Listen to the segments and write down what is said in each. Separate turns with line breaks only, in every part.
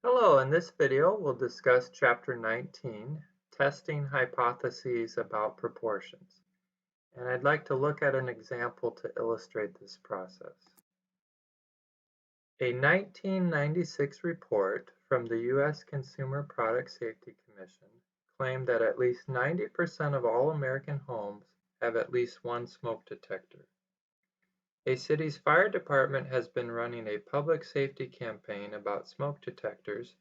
Hello, in this video we'll discuss Chapter 19, Testing Hypotheses about Proportions. And I'd like to look at an example to illustrate this process. A 1996 report from the U.S. Consumer Product Safety Commission claimed that at least 90% of all American homes have at least one smoke detector. A city's fire department has been running a public safety campaign about smoke detectors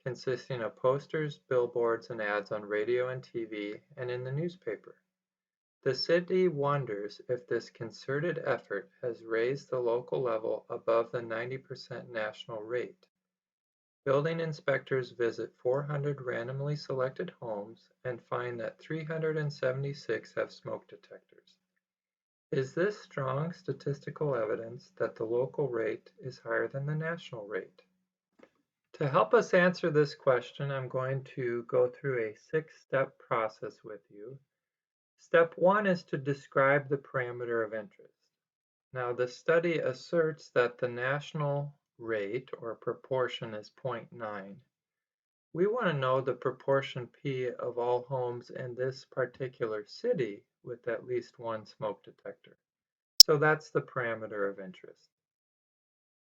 consisting of posters, billboards, and ads on radio and TV and in the newspaper. The city wonders if this concerted effort has raised the local level above the 90% national rate. Building inspectors visit 400 randomly selected homes and find that 376 have smoke detectors. Is this strong statistical evidence that the local rate is higher than the national rate? To help us answer this question, I'm going to go through a 6-step process with you. Step 1 is to describe the parameter of interest. Now, the study asserts that the national rate or proportion is 0.9. We want to know the proportion P of all homes in this particular city with at least one smoke detector. So that's the parameter of interest.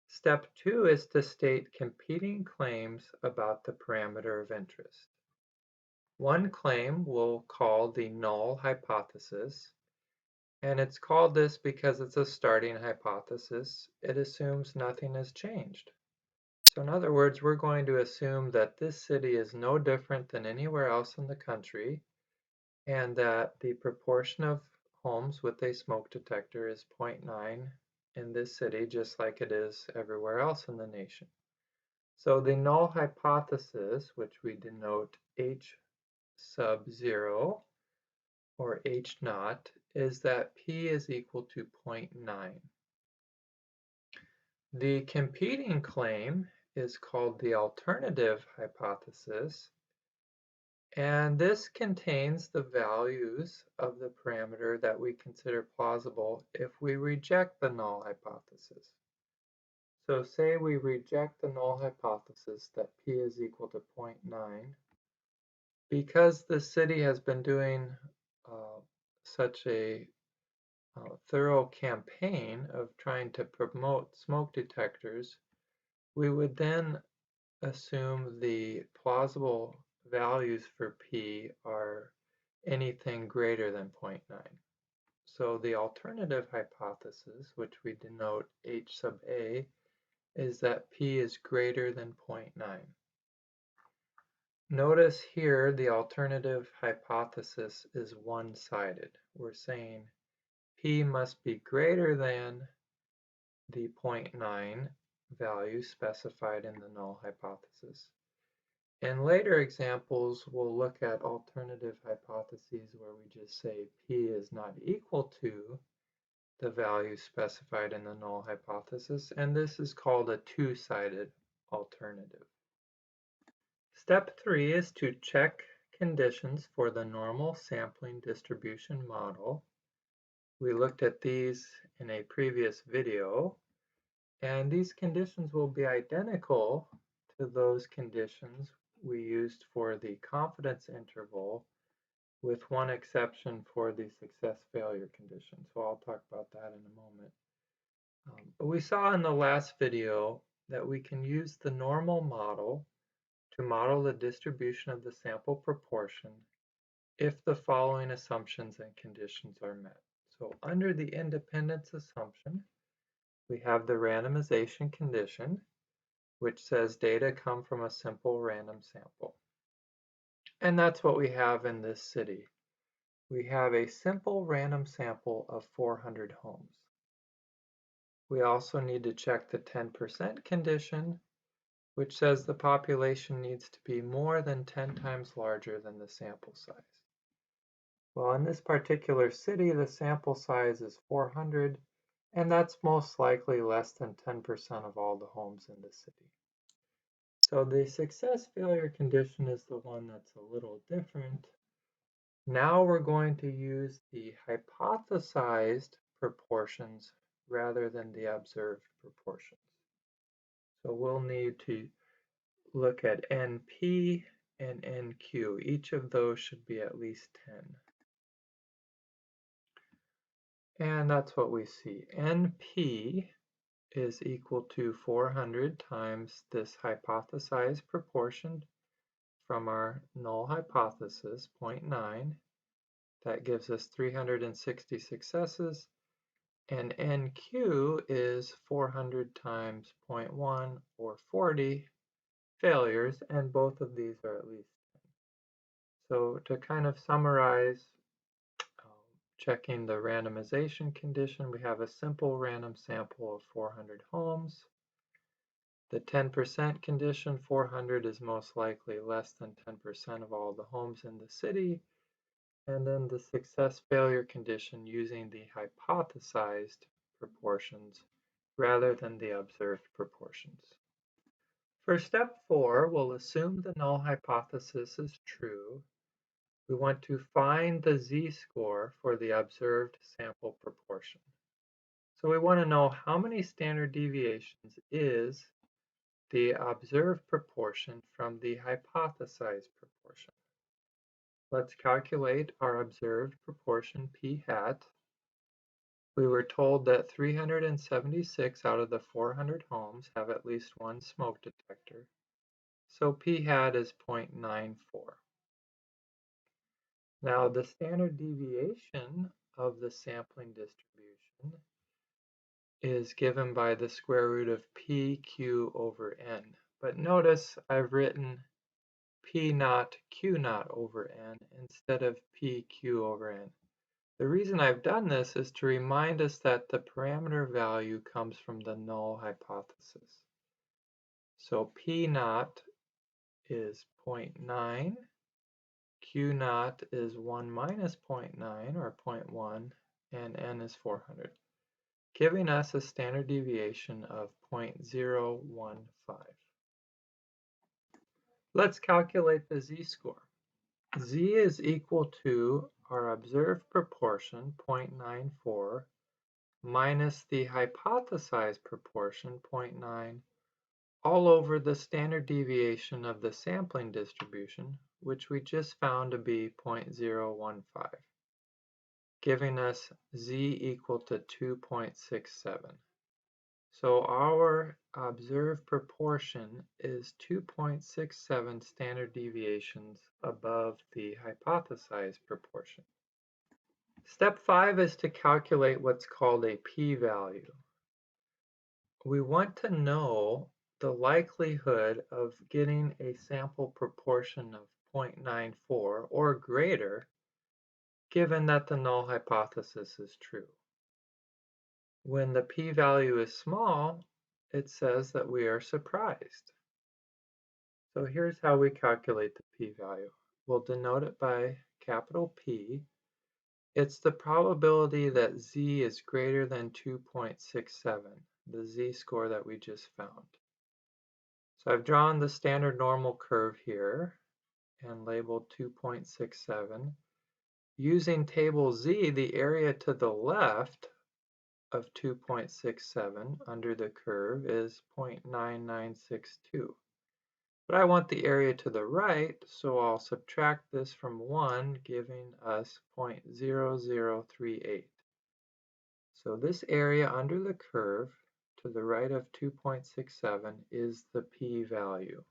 Step 2 is to state competing claims about the parameter of interest. One claim we'll call the null hypothesis, and it's called this because it's a starting hypothesis. It assumes nothing has changed. So in other words, we're going to assume that this city is no different than anywhere else in the country, and that the proportion of homes with a smoke detector is 0.9 in this city, just like it is everywhere else in the nation. So the null hypothesis, which we denote H sub 0 or H naught, is that P is equal to 0.9. The competing claim is called the alternative hypothesis, and this contains the values of the parameter that we consider plausible if we reject the null hypothesis. So say we reject the null hypothesis that P is equal to 0.9. Because the city has been doing such a thorough campaign of trying to promote smoke detectors, we would then assume the plausible values for P are anything greater than 0.9. So the alternative hypothesis, which we denote H sub A, is that P is greater than 0.9. Notice here the alternative hypothesis is one-sided. We're saying P must be greater than the 0.9 value specified in the null hypothesis. In later examples, we'll look at alternative hypotheses where we just say P is not equal to the value specified in the null hypothesis, and this is called a two-sided alternative. Step 3 is to check conditions for the normal sampling distribution model. We looked at these in a previous video, and these conditions will be identical to those conditions we used for the confidence interval, with one exception for the success-failure condition. So I'll talk about that in a moment. But we saw in the last video that we can use the normal model to model the distribution of the sample proportion if the following assumptions and conditions are met. So under the independence assumption, we have the randomization condition, which says data come from a simple random sample. And that's what we have in this city. We have a simple random sample of 400 homes. We also need to check the 10% condition, which says the population needs to be more than 10 times larger than the sample size. Well, in this particular city, the sample size is 400, and that's most likely less than 10% of all the homes in the city. So the success-failure condition is the one that's a little different. Now we're going to use the hypothesized proportions rather than the observed proportions. So we'll need to look at NP and NQ. Each of those should be at least 10. And that's what we see. NP is equal to 400 times this hypothesized proportion from our null hypothesis, 0.9. That gives us 360 successes. And NQ is 400 times 0.1, or 40 failures, and both of these are at least 10. So to kind of summarize, checking the randomization condition, we have a simple random sample of 400 homes. The 10% condition, 400 is most likely less than 10% of all the homes in the city. And then the success failure condition using the hypothesized proportions rather than the observed proportions. For step 4, we'll assume the null hypothesis is true. We want to find the z-score for the observed sample proportion. So we want to know how many standard deviations is the observed proportion from the hypothesized proportion. Let's calculate our observed proportion p hat. We were told that 376 out of the 400 homes have at least one smoke detector, so p hat is 0.94. Now the standard deviation of the sampling distribution is given by the square root of pq over n. But notice I've written p naught q naught over n instead of pq over n. The reason I've done this is to remind us that the parameter value comes from the null hypothesis. So p naught is 0.9, q naught is 1 minus 0.9 or 0.1, and n is 400, giving us a standard deviation of 0.015. Let's calculate the z-score. Z is equal to our observed proportion, 0.94, minus the hypothesized proportion, 0.9, all over the standard deviation of the sampling distribution, which we just found to be 0.015, giving us z equal to 2.67. So our observed proportion is 2.67 standard deviations above the hypothesized proportion. Step 5 is to calculate what's called a p-value. We want to know the likelihood of getting a sample proportion of 0.94 or greater, given that the null hypothesis is true. When the p-value is small, it says that we are surprised. So here's how we calculate the p-value. We'll denote it by capital P. It's the probability that z is greater than 2.67, the z-score that we just found. So I've drawn the standard normal curve here and labeled 2.67. Using table Z, the area to the left of 2.67 under the curve is 0.9962. But I want the area to the right, so I'll subtract this from 1, giving us 0.0038. So this area under the curve to the right of 2.67 is the p-value.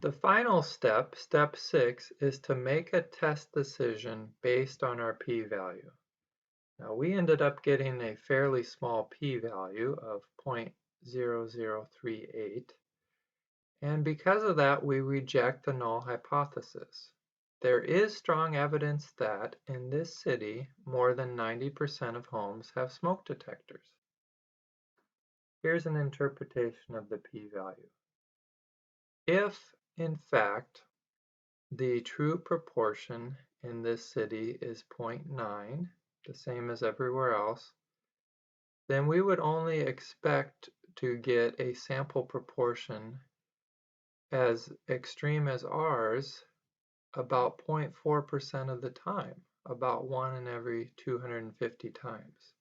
The final step, step 6, is to make a test decision based on our p-value. Now we ended up getting a fairly small p-value of 0.0038, and because of that we reject the null hypothesis. There is strong evidence that in this city more than 90% of homes have smoke detectors. Here's an interpretation of the p-value. If, in fact, the true proportion in this city is 0.9, the same as everywhere else, then we would only expect to get a sample proportion as extreme as ours about 0.4% of the time, about 1 in every 250 times.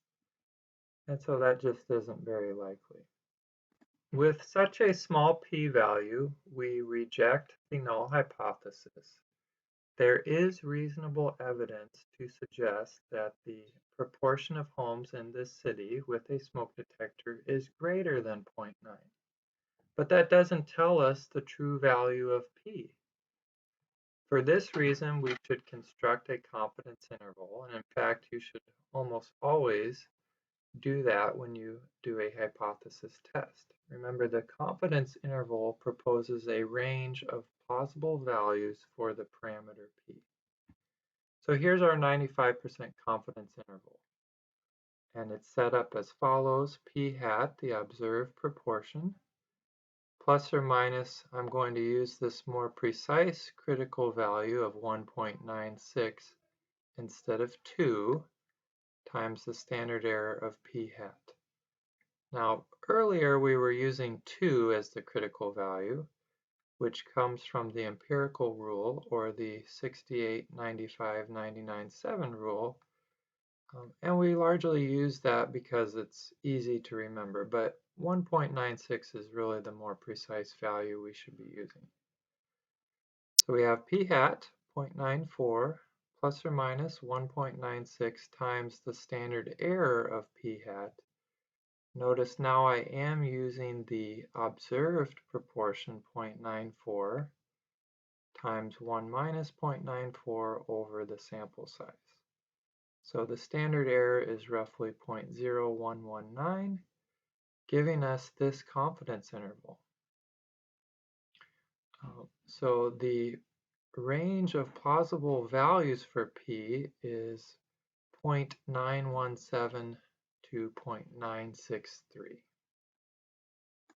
And so that just isn't very likely. With such a small p-value, we reject the null hypothesis. There is reasonable evidence to suggest that the proportion of homes in this city with a smoke detector is greater than zero point 0.9. But that doesn't tell us the true value of p. For this reason, we should construct a confidence interval, and in fact, you should almost always do that when you do a hypothesis test. Remember, the confidence interval proposes a range of plausible values for the parameter p. So here's our 95% confidence interval. And it's set up as follows: p hat, the observed proportion, plus or minus, I'm going to use this more precise critical value of 1.96 instead of 2 times the standard error of p hat. Now, earlier we were using 2 as the critical value, which comes from the empirical rule, or the 68, 95, 99, 7 rule. And we largely use that because it's easy to remember, but 1.96 is really the more precise value we should be using. So we have p hat 0.94 plus or minus 1.96 times the standard error of p hat. Notice now I am using the observed proportion 0.94 times 1 minus 0.94 over the sample size. So the standard error is roughly 0.0119, giving us this confidence interval. So the range of plausible values for p is 0.917 to 0.963.